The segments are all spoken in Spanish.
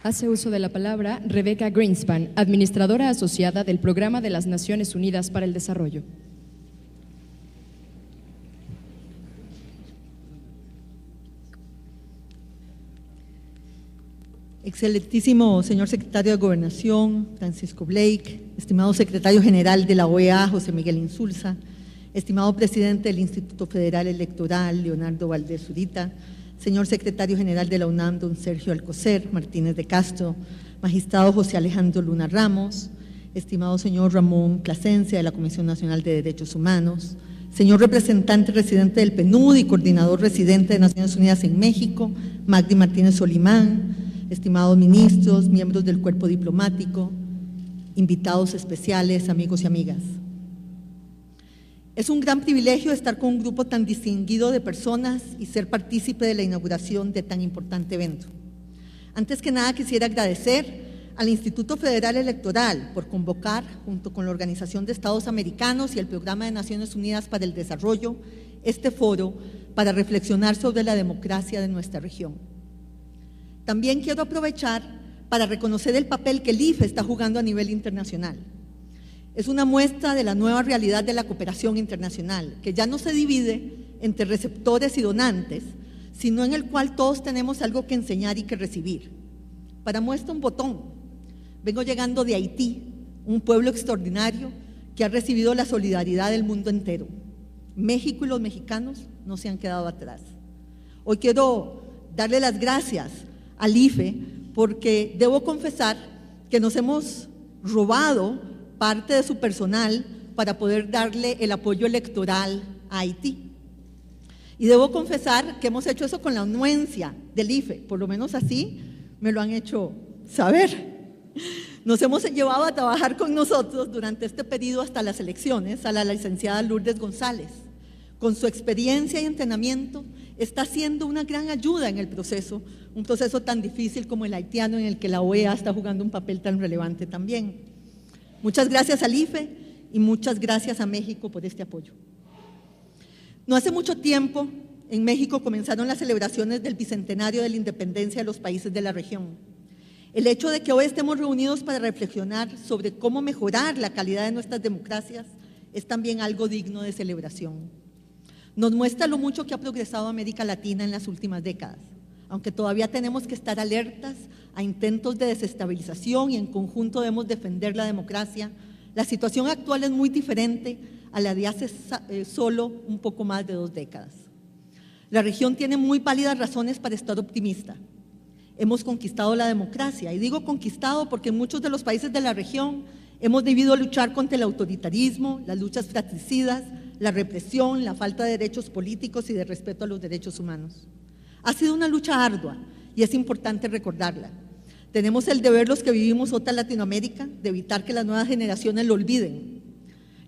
Hace uso de la palabra Rebecca Greenspan, administradora asociada del Programa de las Naciones Unidas para el Desarrollo. Excelentísimo señor secretario de Gobernación, Francisco Blake, estimado secretario general de la OEA, José Miguel Insulza, estimado presidente del Instituto Federal Electoral, Leonardo Valdés Zurita, señor secretario general de la UNAM, don Sergio Alcocer Martínez de Castro, magistrado José Alejandro Luna Ramos, estimado señor Ramón Plasencia de la Comisión Nacional de Derechos Humanos, señor representante residente del PNUD y coordinador residente de Naciones Unidas en México, Magdi Martínez Solimán, estimados ministros, miembros del cuerpo diplomático, invitados especiales, amigos y amigas. Es un gran privilegio estar con un grupo tan distinguido de personas y ser partícipe de la inauguración de tan importante evento. Antes que nada quisiera agradecer al Instituto Federal Electoral por convocar, junto con la Organización de Estados Americanos y el Programa de Naciones Unidas para el Desarrollo, este foro para reflexionar sobre la democracia de nuestra región. También quiero aprovechar para reconocer el papel que el IFE está jugando a nivel internacional. Es una muestra de la nueva realidad de la cooperación internacional, que ya no se divide entre receptores y donantes, sino en el cual todos tenemos algo que enseñar y que recibir. Para muestra un botón, vengo llegando de Haití, un pueblo extraordinario que ha recibido la solidaridad del mundo entero. México y los mexicanos no se han quedado atrás. Hoy quiero darle las gracias al IFE porque debo confesar que nos hemos robado parte de su personal para poder darle el apoyo electoral a Haití. Y debo confesar que hemos hecho eso con la anuencia del IFE, por lo menos así me lo han hecho saber. Nos hemos llevado a trabajar con nosotros durante este periodo hasta las elecciones a la licenciada Lourdes González. Con su experiencia y entrenamiento está siendo una gran ayuda en el proceso, un proceso tan difícil como el haitiano en el que la OEA está jugando un papel tan relevante también. Muchas gracias al IFE y muchas gracias a México por este apoyo. No hace mucho tiempo, en México comenzaron las celebraciones del bicentenario de la independencia de los países de la región. El hecho de que hoy estemos reunidos para reflexionar sobre cómo mejorar la calidad de nuestras democracias es también algo digno de celebración. Nos muestra lo mucho que ha progresado América Latina en las últimas décadas, aunque todavía tenemos que estar alertas a intentos de desestabilización y en conjunto debemos defender la democracia. La situación actual es muy diferente a la de hace solo un poco más de 2 décadas. La región tiene muy válidas razones para estar optimista. Hemos conquistado la democracia, y digo conquistado porque en muchos de los países de la región hemos debido luchar contra el autoritarismo, las luchas fratricidas, la represión, la falta de derechos políticos y de respeto a los derechos humanos. Ha sido una lucha ardua y es importante recordarla. Tenemos el deber, los que vivimos otra Latinoamérica, de evitar que las nuevas generaciones lo olviden.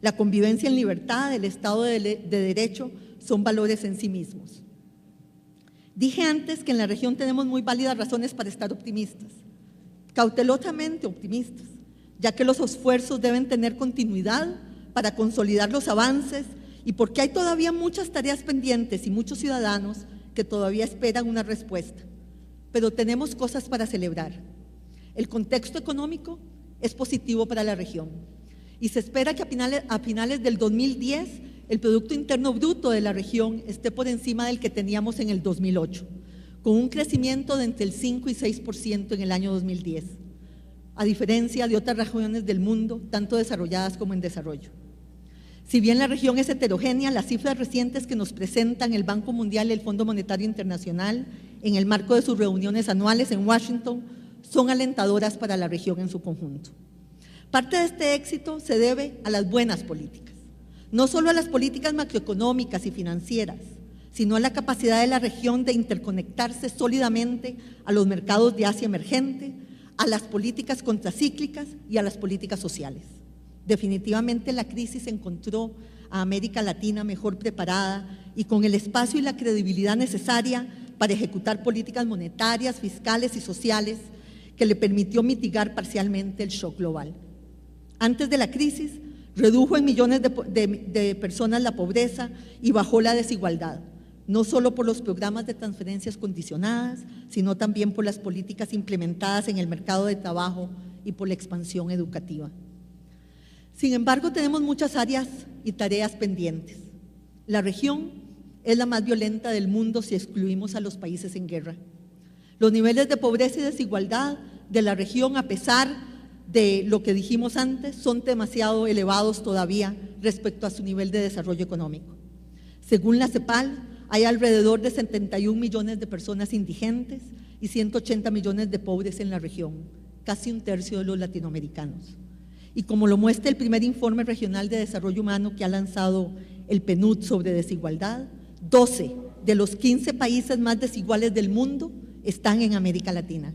La convivencia en libertad, el Estado de Derecho son valores en sí mismos. Dije antes que en la región tenemos muy válidas razones para estar optimistas, cautelosamente optimistas, ya que los esfuerzos deben tener continuidad para consolidar los avances y porque hay todavía muchas tareas pendientes y muchos ciudadanos que todavía esperan una respuesta. Pero tenemos cosas para celebrar. El contexto económico es positivo para la región y se espera que a finales del 2010 el Producto Interno Bruto de la región esté por encima del que teníamos en el 2008, con un crecimiento de entre el 5 y 6% en el año 2010, a diferencia de otras regiones del mundo, tanto desarrolladas como en desarrollo. Si bien la región es heterogénea, las cifras recientes que nos presentan el Banco Mundial y el Fondo Monetario Internacional en el marco de sus reuniones anuales en Washington son alentadoras para la región en su conjunto. Parte de este éxito se debe a las buenas políticas, no solo a las políticas macroeconómicas y financieras, sino a la capacidad de la región de interconectarse sólidamente a los mercados de Asia emergente, a las políticas contracíclicas y a las políticas sociales. Definitivamente la crisis encontró a América Latina mejor preparada y con el espacio y la credibilidad necesaria para ejecutar políticas monetarias, fiscales y sociales que le permitió mitigar parcialmente el shock global. Antes de la crisis, redujo en millones de personas la pobreza y bajó la desigualdad, no solo por los programas de transferencias condicionadas, sino también por las políticas implementadas en el mercado de trabajo y por la expansión educativa. Sin embargo, tenemos muchas áreas y tareas pendientes. La región es la más violenta del mundo si excluimos a los países en guerra. Los niveles de pobreza y desigualdad de la región, a pesar de lo que dijimos antes, son demasiado elevados todavía respecto a su nivel de desarrollo económico. Según la CEPAL, hay alrededor de 71 millones de personas indigentes y 180 millones de pobres en la región, casi un tercio de los latinoamericanos. Y como lo muestra el primer informe regional de desarrollo humano que ha lanzado el PNUD sobre desigualdad, 12 de los 15 países más desiguales del mundo están en América Latina.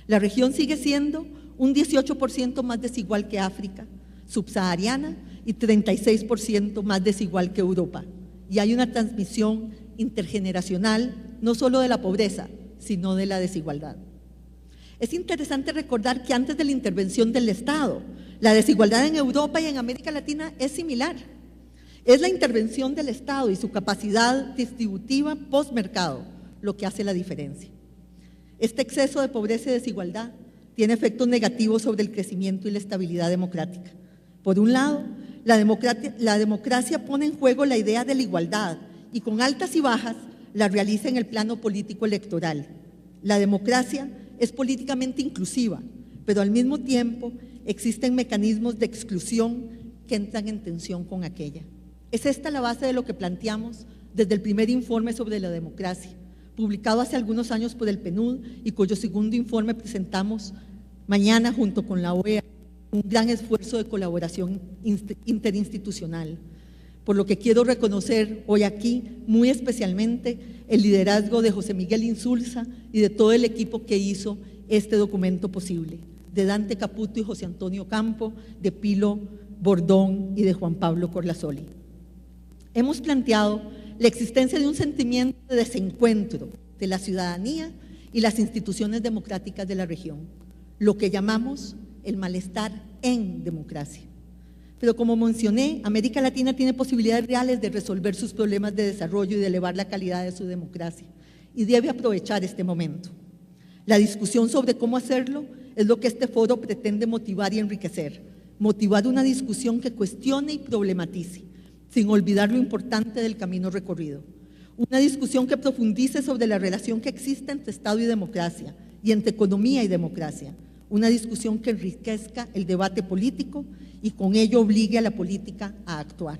La región sigue siendo un 18% más desigual que África subsahariana y 36% más desigual que Europa. Y hay una transmisión intergeneracional, no solo de la pobreza, sino de la desigualdad. Es interesante recordar que antes de la intervención del Estado, la desigualdad en Europa y en América Latina es similar. Es la intervención del Estado y su capacidad distributiva post-mercado lo que hace la diferencia. Este exceso de pobreza y desigualdad tiene efectos negativos sobre el crecimiento y la estabilidad democrática. Por un lado, la democracia pone en juego la idea de la igualdad y con altas y bajas la realiza en el plano político electoral. La democracia es políticamente inclusiva, pero al mismo tiempo existen mecanismos de exclusión que entran en tensión con aquella. Es esta la base de lo que planteamos desde el primer informe sobre la democracia, publicado hace algunos años por el PNUD y cuyo segundo informe presentamos mañana junto con la OEA, un gran esfuerzo de colaboración interinstitucional. Por lo que quiero reconocer hoy aquí muy especialmente el liderazgo de José Miguel Insulza y de todo el equipo que hizo este documento posible, de Dante Caputo y José Antonio Campo, de Pilo Bordón y de Juan Pablo Corlazoli. Hemos planteado la existencia de un sentimiento de desencuentro de la ciudadanía y las instituciones democráticas de la región, lo que llamamos el malestar en democracia. Pero como mencioné, América Latina tiene posibilidades reales de resolver sus problemas de desarrollo y de elevar la calidad de su democracia, y debe aprovechar este momento. La discusión sobre cómo hacerlo es lo que este foro pretende motivar y enriquecer, motivar una discusión que cuestione y problematice, sin olvidar lo importante del camino recorrido. Una discusión que profundice sobre la relación que existe entre Estado y democracia, y entre economía y democracia. Una discusión que enriquezca el debate político y con ello obligue a la política a actuar.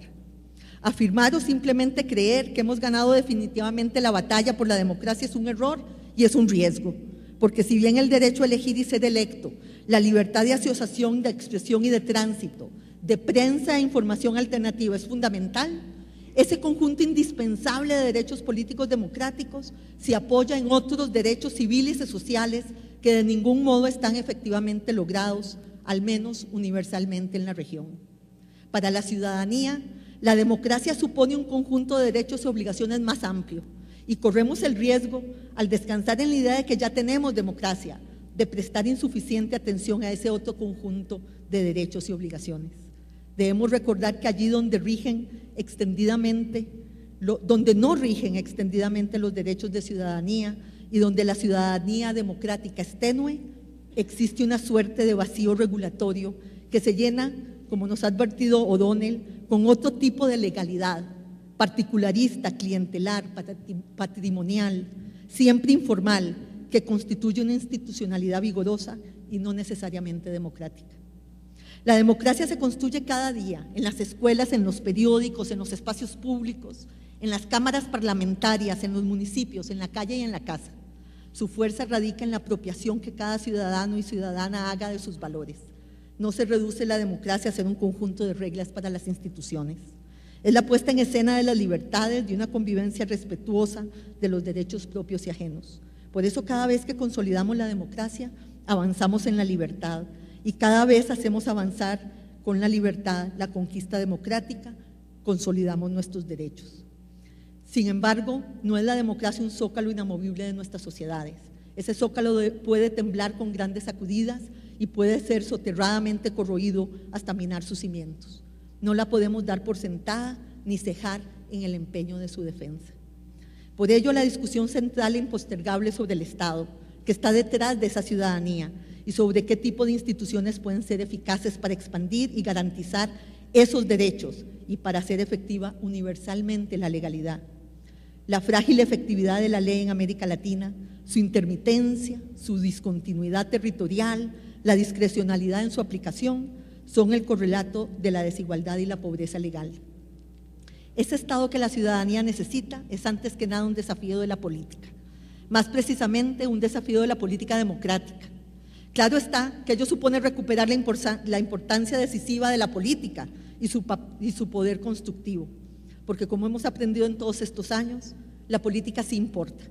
Afirmar o simplemente creer que hemos ganado definitivamente la batalla por la democracia es un error y es un riesgo, porque si bien el derecho a elegir y ser electo, la libertad de asociación, de expresión y de tránsito, de prensa e información alternativa es fundamental, ese conjunto indispensable de derechos políticos democráticos se apoya en otros derechos civiles y sociales que de ningún modo están efectivamente logrados, al menos universalmente en la región. Para la ciudadanía, la democracia supone un conjunto de derechos y obligaciones más amplio y corremos el riesgo, al descansar en la idea de que ya tenemos democracia, de prestar insuficiente atención a ese otro conjunto de derechos y obligaciones. Debemos recordar que allí donde no rigen extendidamente los derechos de ciudadanía y donde la ciudadanía democrática es tenue, existe una suerte de vacío regulatorio que se llena, como nos ha advertido O'Donnell, con otro tipo de legalidad, particularista, clientelar, patrimonial, siempre informal, que constituye una institucionalidad vigorosa y no necesariamente democrática. La democracia se construye cada día, en las escuelas, en los periódicos, en los espacios públicos, en las cámaras parlamentarias, en los municipios, en la calle y en la casa. Su fuerza radica en la apropiación que cada ciudadano y ciudadana haga de sus valores. No se reduce la democracia a ser un conjunto de reglas para las instituciones. Es la puesta en escena de las libertades, de una convivencia respetuosa de los derechos propios y ajenos. Por eso cada vez que consolidamos la democracia, avanzamos en la libertad y cada vez hacemos avanzar con la libertad la conquista democrática, consolidamos nuestros derechos. Sin embargo, no es la democracia un zócalo inamovible de nuestras sociedades. Ese zócalo puede temblar con grandes sacudidas y puede ser soterradamente corroído hasta minar sus cimientos. No la podemos dar por sentada ni cejar en el empeño de su defensa. Por ello, la discusión central e impostergable sobre el Estado, que está detrás de esa ciudadanía, y sobre qué tipo de instituciones pueden ser eficaces para expandir y garantizar esos derechos y para hacer efectiva universalmente la legalidad. La frágil efectividad de la ley en América Latina, su intermitencia, su discontinuidad territorial, la discrecionalidad en su aplicación, son el correlato de la desigualdad y la pobreza legal. Ese Estado que la ciudadanía necesita es antes que nada un desafío de la política, más precisamente un desafío de la política democrática. Claro está que ello supone recuperar la importancia decisiva de la política y su poder constructivo, porque como hemos aprendido en todos estos años, la política sí importa.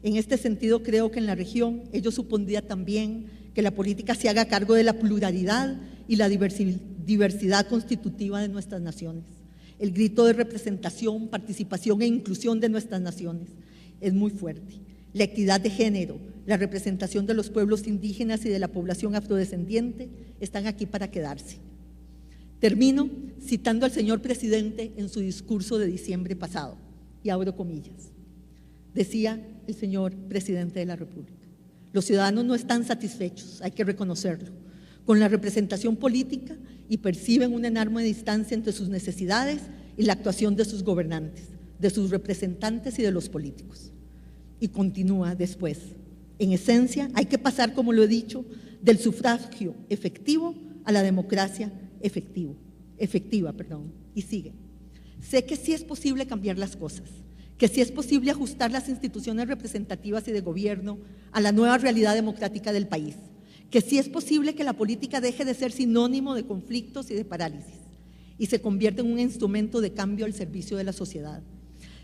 En este sentido, creo que en la región ello supondría también que la política se haga cargo de la pluralidad y la diversidad constitutiva de nuestras naciones. El grito de representación, participación e inclusión de nuestras naciones es muy fuerte. La equidad de género, la representación de los pueblos indígenas y de la población afrodescendiente están aquí para quedarse. Termino citando al señor presidente en su discurso de diciembre pasado, y abro comillas. Decía el señor presidente de la República: los ciudadanos no están satisfechos, hay que reconocerlo, con la representación política y perciben una enorme distancia entre sus necesidades y la actuación de sus gobernantes, de sus representantes y de los políticos. Y continúa después: en esencia, hay que pasar, como lo he dicho, del sufragio efectivo a la democracia efectiva. Y sigue: sé que sí es posible cambiar las cosas, que sí es posible ajustar las instituciones representativas y de gobierno a la nueva realidad democrática del país, que sí es posible que la política deje de ser sinónimo de conflictos y de parálisis y se convierta en un instrumento de cambio al servicio de la sociedad.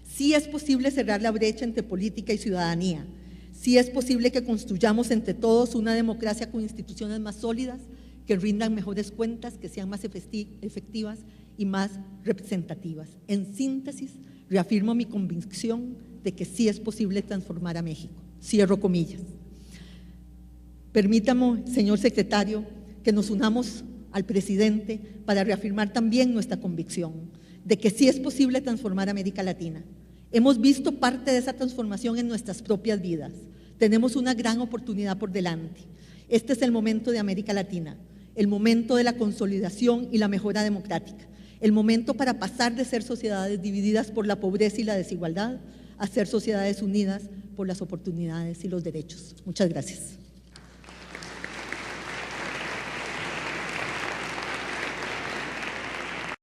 Sí es posible cerrar la brecha entre política y ciudadanía. Sí es posible que construyamos entre todos una democracia con instituciones más sólidas, que rindan mejores cuentas, que sean más efectivas y más representativas. En síntesis, reafirmo mi convicción de que sí es posible transformar a México. Cierro comillas. Permítame, señor secretario, que nos unamos al presidente para reafirmar también nuestra convicción de que sí es posible transformar a América Latina. Hemos visto parte de esa transformación en nuestras propias vidas. Tenemos una gran oportunidad por delante. Este es el momento de América Latina, el momento de la consolidación y la mejora democrática, el momento para pasar de ser sociedades divididas por la pobreza y la desigualdad a ser sociedades unidas por las oportunidades y los derechos. Muchas gracias.